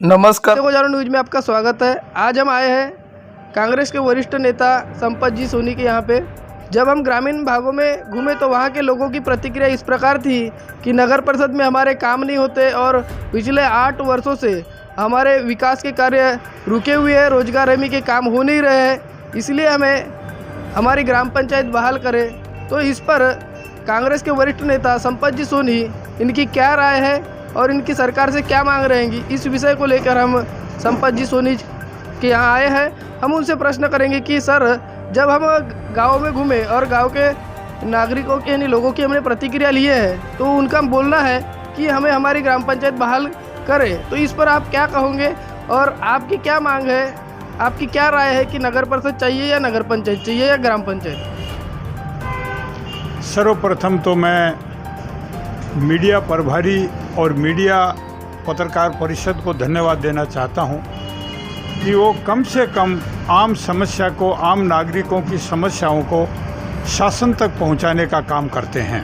नमस्कार, हजारों न्यूज में आपका स्वागत है। आज हम आए हैं कांग्रेस के वरिष्ठ नेता संपत जी सोनी के यहाँ पे। जब हम ग्रामीण भागों में घूमे तो वहाँ के लोगों की प्रतिक्रिया इस प्रकार थी कि नगर परिषद में हमारे काम नहीं होते और पिछले 8 वर्षों से हमारे विकास के कार्य रुके हुए हैं, रोजगार हमी के काम हो नहीं रहे हैं, इसलिए हमें हमारी ग्राम पंचायत बहाल करें। तो इस पर कांग्रेस के वरिष्ठ नेता संपत जी सोनी, इनकी क्या राय है और इनकी सरकार से क्या मांग रहेंगी, इस विषय को लेकर हम संपत जी सोनी के यहाँ आए हैं। हम उनसे प्रश्न करेंगे कि सर, जब हम गाँव में घूमे और गांव के नागरिकों के यानी लोगों की हमने प्रतिक्रिया लिए है तो उनका बोलना है कि हमें हमारी ग्राम पंचायत बहाल करें, तो इस पर आप क्या कहोगे और आपकी क्या मांग है, आपकी क्या राय है कि नगर परिषद चाहिए या नगर पंचायत चाहिए या ग्राम पंचायत? सर्वप्रथम तो मैं मीडिया प्रभारी और मीडिया पत्रकार परिषद को धन्यवाद देना चाहता हूं कि वो कम से कम आम समस्या को, आम नागरिकों की समस्याओं को शासन तक पहुंचाने का काम करते हैं।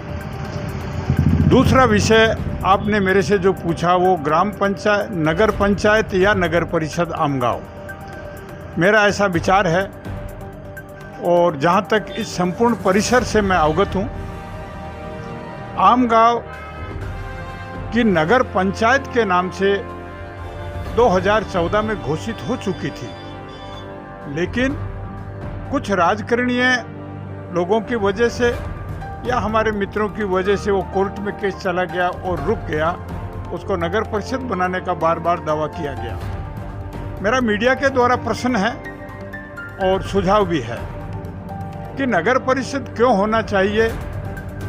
दूसरा विषय आपने मेरे से जो पूछा वो ग्राम पंचायत, नगर पंचायत या नगर परिषद आमगांव, मेरा ऐसा विचार है और जहां तक इस संपूर्ण परिसर से मैं अवगत हूं, आमगांव की नगर पंचायत के नाम से 2014 में घोषित हो चुकी थी, लेकिन कुछ राजकारणीय लोगों की वजह से या हमारे मित्रों की वजह से वो कोर्ट में केस चला गया और रुक गया। उसको नगर परिषद बनाने का बार बार दावा किया गया। मेरा मीडिया के द्वारा प्रश्न है और सुझाव भी है कि नगर परिषद क्यों होना चाहिए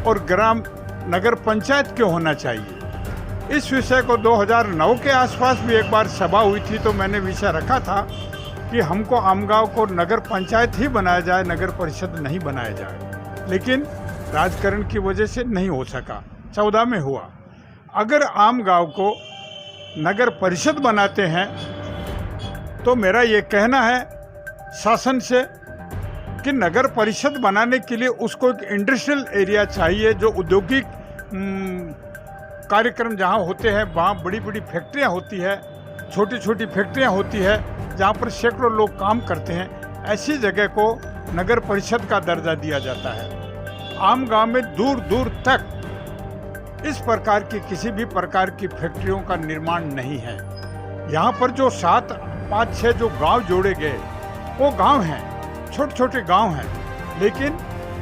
और नगर पंचायत क्यों होना चाहिए। इस विषय को 2009 के आसपास भी एक बार सभा हुई थी तो मैंने विषय रखा था कि हमको आमगांव को नगर पंचायत ही बनाया जाए, नगर परिषद नहीं बनाया जाए, लेकिन राजकारण की वजह से नहीं हो सका। 14 में हुआ। अगर आमगांव को नगर परिषद बनाते हैं तो मेरा ये कहना है शासन से कि नगर परिषद बनाने के लिए उसको एक इंडस्ट्रियल एरिया चाहिए, जो औद्योगिक कार्यक्रम जहाँ होते हैं, वहाँ बड़ी बड़ी फैक्ट्रियाँ होती है, छोटी छोटी फैक्ट्रियाँ होती है, जहाँ पर सैकड़ों लोग काम करते हैं, ऐसी जगह को नगर परिषद का दर्जा दिया जाता है। आम गांव में दूर दूर तक इस प्रकार की किसी भी प्रकार की फैक्ट्रियों का निर्माण नहीं है। यहाँ पर जो 7, 5, 6 जो गांव जोड़े गए वो गांव हैं, छोटे छोटे गांव हैं, लेकिन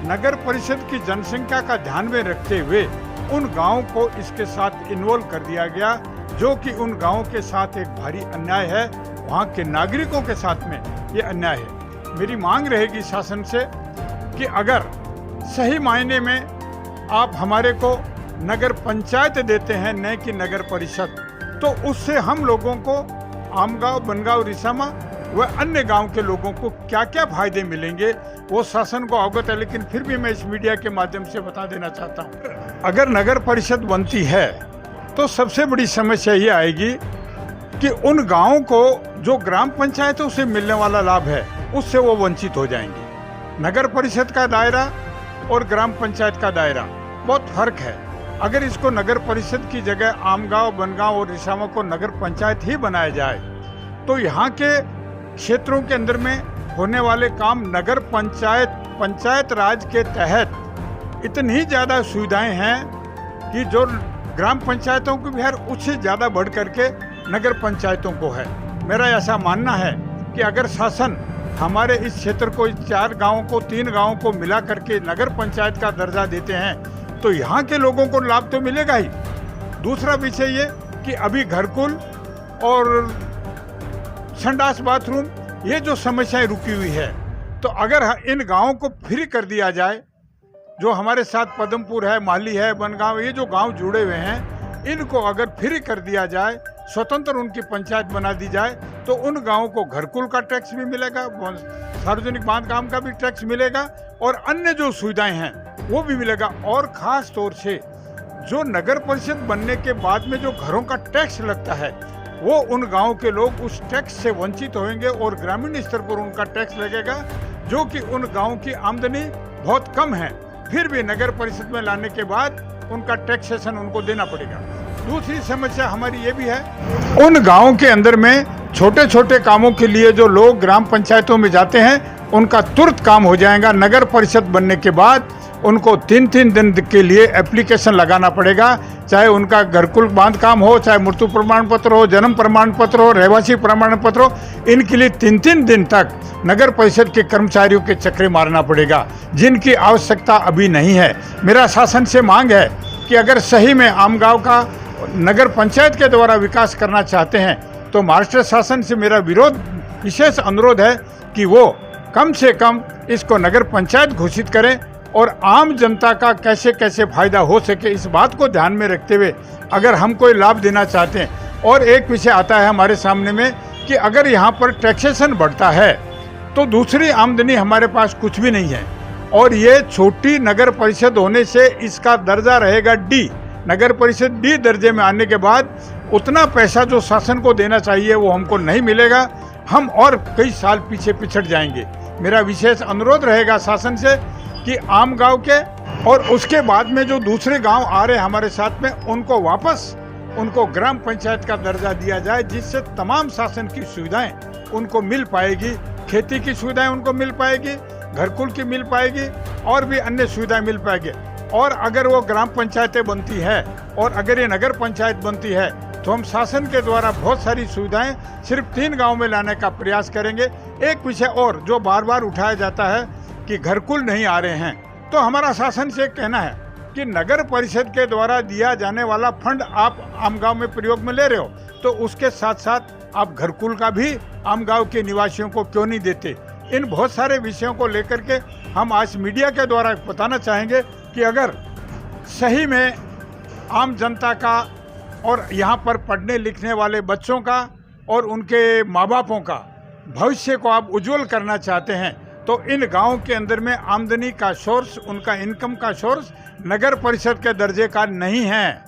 नगर परिषद की जनसंख्या का ध्यान में रखते हुए उन गांवों को इसके साथ इन्वॉल्व कर दिया गया, जो कि उन गांवों के साथ एक भारी अन्याय है। वहां के नागरिकों के साथ में ये अन्याय है। मेरी मांग रहेगी शासन से कि अगर सही मायने में आप हमारे को नगर पंचायत देते हैं, न कि नगर परिषद, तो उससे हम लोगों को आमगांव, बनगांव, रिसामा व अन्य गांव के लोगों को क्या क्या फायदे मिलेंगे वो शासन को अवगत है, लेकिन फिर भी मैं इस मीडिया के माध्यम से बता देना चाहता हूँ। अगर नगर परिषद बनती है तो सबसे बड़ी समस्या ये आएगी कि उन गांवों को जो ग्राम पंचायतों से मिलने वाला लाभ है उससे वो वंचित हो जाएंगे। नगर परिषद का दायरा और ग्राम पंचायत का दायरा बहुत फर्क है। अगर इसको नगर परिषद की जगह आमगांव, बनगांव और रिसामा को नगर पंचायत ही बनाया जाए तो यहाँ के क्षेत्रों के अंदर में होने वाले काम नगर पंचायत राज के तहत इतनी ज़्यादा सुविधाएं हैं कि जो ग्राम पंचायतों को भी है उससे ज़्यादा बढ़ करके नगर पंचायतों को है। मेरा ऐसा मानना है कि अगर शासन हमारे इस क्षेत्र को, इस 4 गांवों को, 3 गांवों को मिला करके नगर पंचायत का दर्जा देते हैं तो यहाँ के लोगों को लाभ तो मिलेगा ही। दूसरा विषय ये कि अभी घरकुल और संडास, बाथरूम, ये जो समस्याएं रुकी हुई है, तो अगर इन गांवों को फ्री कर दिया जाए, जो हमारे साथ पदमपुर है, माली है, बनगांव, ये जो गांव जुड़े हुए हैं, इनको अगर फ्री कर दिया जाए, स्वतंत्र उनकी पंचायत बना दी जाए, तो उन गांवों को घरकुल का टैक्स भी मिलेगा, सार्वजनिक बांधकाम का भी टैक्स मिलेगा और अन्य जो सुविधाएं हैं वो भी मिलेगा। और खास तौर से जो नगर परिषद बनने के बाद में जो घरों का टैक्स लगता है वो उन गांवों के लोग उस टैक्स से वंचित होंगे और ग्रामीण स्तर पर उनका टैक्स लगेगा, जो कि उन गांवों की आमदनी बहुत कम है, फिर भी नगर परिषद में लाने के बाद उनका टैक्सेशन उनको देना पड़ेगा। दूसरी समस्या हमारी ये भी है, उन गांवों के अंदर में छोटे छोटे कामों के लिए जो लोग ग्राम पंचायतों में जाते हैं उनका तुरंत काम हो जाएगा। नगर परिषद बनने के बाद उनको 3-3 दिन के लिए एप्लीकेशन लगाना पड़ेगा, चाहे उनका घरकुल बांध काम हो, चाहे मृत्यु प्रमाण पत्र हो, जन्म प्रमाण पत्र हो, रहवासी प्रमाण पत्र हो, इनके लिए 3-3 दिन तक नगर परिषद के कर्मचारियों के चक्कर मारना पड़ेगा, जिनकी आवश्यकता अभी नहीं है। मेरा शासन से मांग है कि अगर सही में आम गाँव का नगर पंचायत के द्वारा विकास करना चाहते हैं तो महाराष्ट्र शासन से मेरा विशेष अनुरोध है कि वो कम से कम इसको नगर पंचायत घोषित करें और आम जनता का कैसे कैसे फायदा हो सके इस बात को ध्यान में रखते हुए अगर हम कोई लाभ देना चाहते हैं। और एक विषय आता है हमारे सामने में कि अगर यहाँ पर टैक्सेशन बढ़ता है तो दूसरी आमदनी हमारे पास कुछ भी नहीं है, और ये छोटी नगर परिषद होने से इसका दर्जा रहेगा डी। नगर परिषद डी दर्जे में आने के बाद उतना पैसा जो शासन को देना चाहिए वो हमको नहीं मिलेगा, हम और कई साल पीछे पिछड़ जाएंगे। मेरा विशेष अनुरोध रहेगा शासन से कि आम गांव के और उसके बाद में जो दूसरे गांव आ रहे हैं हमारे साथ में उनको वापस उनको ग्राम पंचायत का दर्जा दिया जाए, जिससे तमाम शासन की सुविधाएं उनको मिल पाएगी, खेती की सुविधाएं उनको मिल पाएगी, घरकुल की मिल पाएगी और भी अन्य सुविधाएं मिल पाएगी। और अगर वो ग्राम पंचायतें बनती है और अगर ये नगर पंचायत बनती है तो हम शासन के द्वारा बहुत सारी सुविधाएं सिर्फ 3 गांव में लाने का प्रयास करेंगे। एक विषय और जो बार बार उठाया जाता है कि घरकुल नहीं आ रहे हैं, तो हमारा शासन से कहना है कि नगर परिषद के द्वारा दिया जाने वाला फंड आप आम गांव में प्रयोग में ले रहे हो, तो उसके साथ साथ आप घरकुल का भी आम गांव के निवासियों को क्यों नहीं देते। इन बहुत सारे विषयों को लेकर के हम आज मीडिया के द्वारा बताना चाहेंगे कि अगर सही में आम जनता का और यहाँ पर पढ़ने लिखने वाले बच्चों का और उनके माँ बापों का भविष्य को आप उज्जवल करना चाहते हैं तो इन गांवों के अंदर में आमदनी का सोर्स, उनका इनकम का सोर्स नगर परिषद के दर्जे का नहीं है।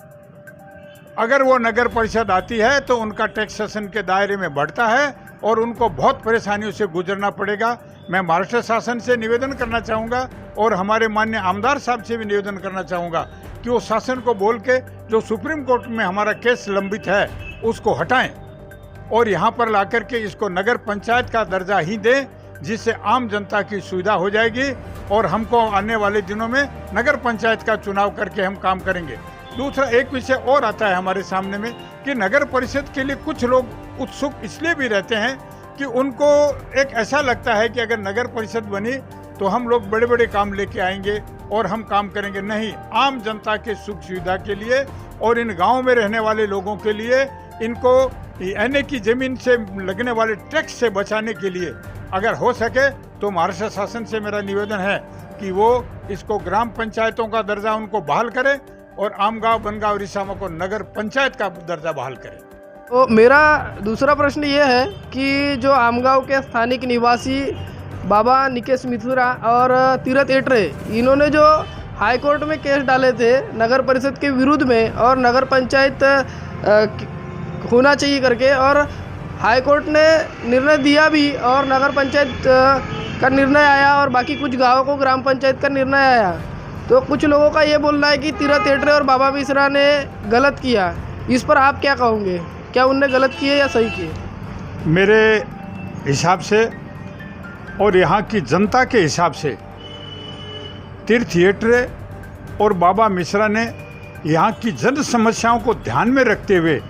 अगर वो नगर परिषद आती है तो उनका टैक्सेशन के दायरे में बढ़ता है और उनको बहुत परेशानियों से गुजरना पड़ेगा। मैं महाराष्ट्र शासन से निवेदन करना चाहूँगा और हमारे माननीय आमदार साहब से भी निवेदन करना चाहूँगा कि वो शासन को बोल के जो सुप्रीम कोर्ट में हमारा केस लंबित है उसको हटाएं और यहाँ पर ला करके इसको नगर पंचायत का दर्जा ही दें, जिससे आम जनता की सुविधा हो जाएगी और हमको आने वाले दिनों में नगर पंचायत का चुनाव करके हम काम करेंगे। दूसरा एक विषय और आता है हमारे सामने में कि नगर परिषद के लिए कुछ लोग उत्सुक इसलिए भी रहते हैं कि उनको एक ऐसा लगता है कि अगर नगर परिषद बनी तो हम लोग बड़े बड़े काम लेके आएंगे और हम काम करेंगे। नहीं, आम जनता के सुख सुविधा के लिए और इन गाँव में रहने वाले लोगों के लिए, इनको एनए की जमीन से लगने वाले टैक्स से बचाने के लिए अगर हो सके तो महाराष्ट्र शासन से मेरा निवेदन है कि वो इसको ग्राम पंचायतों का दर्जा उनको बहाल करे और आम गाँव बनगांव रिसामा को नगर पंचायत का दर्जा बहाल करे। तो मेरा दूसरा प्रश्न ये है कि जो आमगांव के स्थानिक निवासी बाबा निकेश मिथुरा और तीरथ एटरे, इन्होंने जो हाई कोर्ट में केस डाले थे नगर परिषद के विरुद्ध में और नगर पंचायत होना चाहिए करके, और हाई कोर्ट ने निर्णय दिया भी और नगर पंचायत का निर्णय आया और बाकी कुछ गाँवों को ग्राम पंचायत का निर्णय आया, तो कुछ लोगों का ये बोलना है कि तीरथ एटरे और बाबा मिश्रा ने गलत किया। इस पर आप क्या कहोगे, क्या उनने गलत किए या सही किए? मेरे हिसाब से और यहाँ की जनता के हिसाब से तीर्थ एटरे और बाबा मिश्रा ने यहाँ की जन समस्याओं को ध्यान में रखते हुए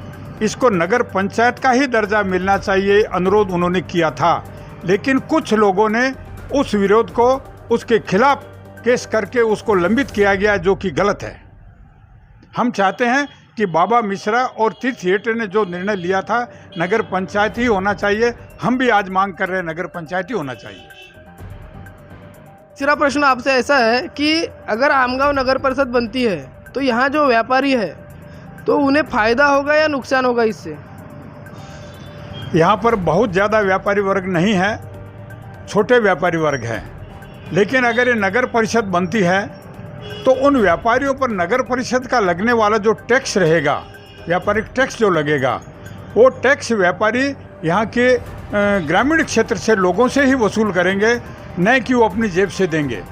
इसको नगर पंचायत का ही दर्जा मिलना चाहिए अनुरोध उन्होंने किया था, लेकिन कुछ लोगों ने उस विरोध को उसके खिलाफ केस करके उसको लंबित किया गया, जो कि गलत है। हम चाहते हैं कि बाबा मिश्रा और तीर्थ एटरे ने जो निर्णय लिया था नगर पंचायत ही होना चाहिए। हम भी आज मांग कर रहे हैं नगर पंचायत ही होना चाहिए। तीसरा प्रश्न आपसे ऐसा है कि अगर आमगांव नगर परिषद बनती है तो यहाँ जो व्यापारी है तो उन्हें फायदा होगा या नुकसान होगा इससे? यहाँ पर बहुत ज़्यादा व्यापारी वर्ग नहीं है, छोटे व्यापारी वर्ग हैं, लेकिन अगर ये नगर परिषद बनती है तो उन व्यापारियों पर नगर परिषद का लगने वाला जो टैक्स रहेगा, व्यापारिक टैक्स जो लगेगा, वो टैक्स व्यापारी यहाँ के ग्रामीण क्षेत्र से लोगों से ही वसूल करेंगे, न कि वो अपनी जेब से देंगे।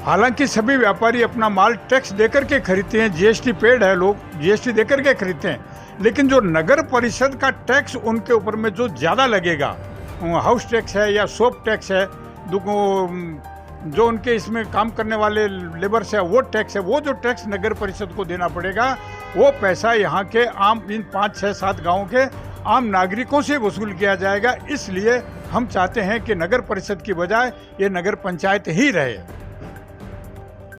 हालांकि सभी व्यापारी अपना माल टैक्स देकर के खरीदते हैं, जीएसटी पेड है, लोग जीएसटी देकर के खरीदते हैं, लेकिन जो नगर परिषद का टैक्स उनके ऊपर में जो ज़्यादा लगेगा, हाउस टैक्स है या शॉप टैक्स है, जो उनके इसमें काम करने वाले लेबर्स है वो टैक्स है, वो जो टैक्स नगर परिषद को देना पड़ेगा, वो पैसा यहाँ के आम इन 5, 6, 7 गाँव के आम नागरिकों से वसूल किया जाएगा। इसलिए हम चाहते हैं कि नगर परिषद की बजाय ये नगर पंचायत ही रहे।